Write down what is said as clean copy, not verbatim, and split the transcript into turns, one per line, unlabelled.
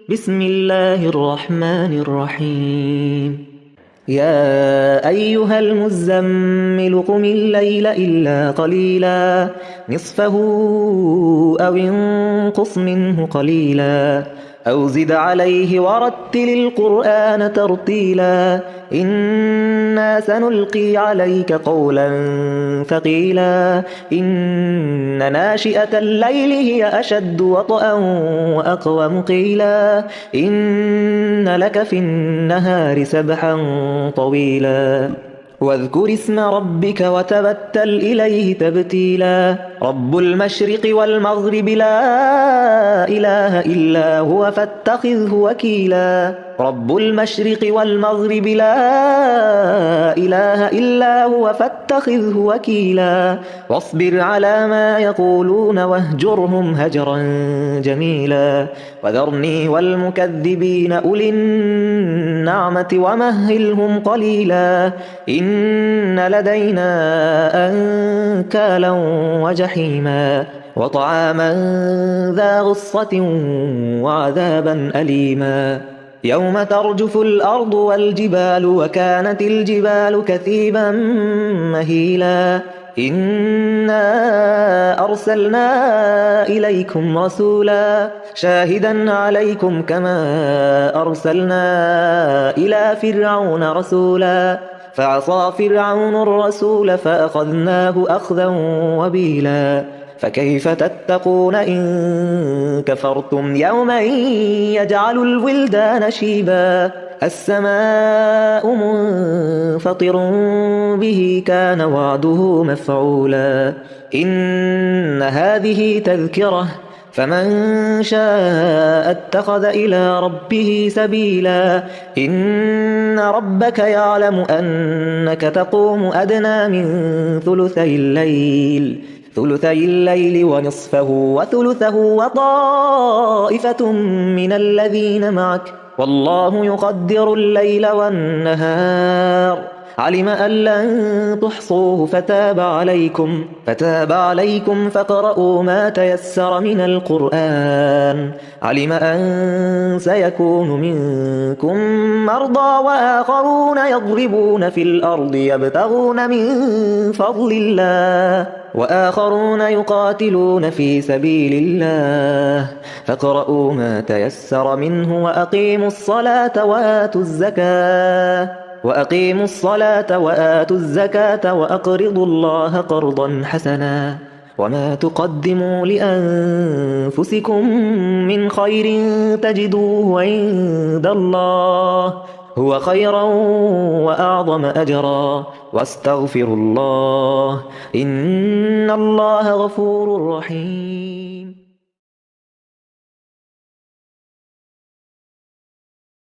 بسم الله الرحمن الرحيم. يا أيها المزمل قم الليل إلا قليلا نصفه أو انقص منه قليلا أو زد عليه ورتل القرآن ترتيلا إنا سنلقي عليك قولا ثقيلا إن ناشئة الليل هي أشد وطئا وأقوم قيلا إن لك في النهار سبحا طويلا واذكر اسم ربك وتبتل إليه تبتيلا رب المشرق والمغرب لا إله إلا هو فاتخذه وكيلا رب المشرق والمغرب لا إله إلا هو فاتخذه وكيلا واصبر على ما يقولون واهجرهم هجرا جميلا وذرني والمكذبين أولي النعمة ومهلهم قليلا إن لدينا أنكالا وجحيما وطعاما ذا غصة وعذابا أليما يوم ترجف الأرض والجبال وكانت الجبال كثيبا مهيلا إنا أرسلنا إليكم رسولا شاهدا عليكم كما أرسلنا إلى فرعون رسولا فعصى فرعون الرسول فأخذناه أخذا وبيلا فكيف تتقون إن كفرتم يوما يجعل الولدان شيبا السماء منفطر به كان وعده مفعولا إن هذه تذكرة فمن شاء اتخذ إلى ربه سبيلا إن ربك يعلم أنك تقوم أدنى من ثلثي الليل ونصفه وثلثه وطائفة من الذين معك والله يقدر الليل والنهار علم أن لن تحصوه فتاب عليكم فاقرؤوا ما تيسر من القرآن علم أن سيكون منكم مرضى وآخرون يضربون في الأرض يبتغون من فضل الله وآخرون يقاتلون في سبيل الله فاقرؤوا ما تيسر منه وأقيموا الصلاة وآتوا الزكاة وأقرضوا الله قرضا حسنا وما تقدموا لأنفسكم من خير تجدوه عند الله هو خيرا وأعظم أجرا واستغفروا الله إن الله غفور رحيم.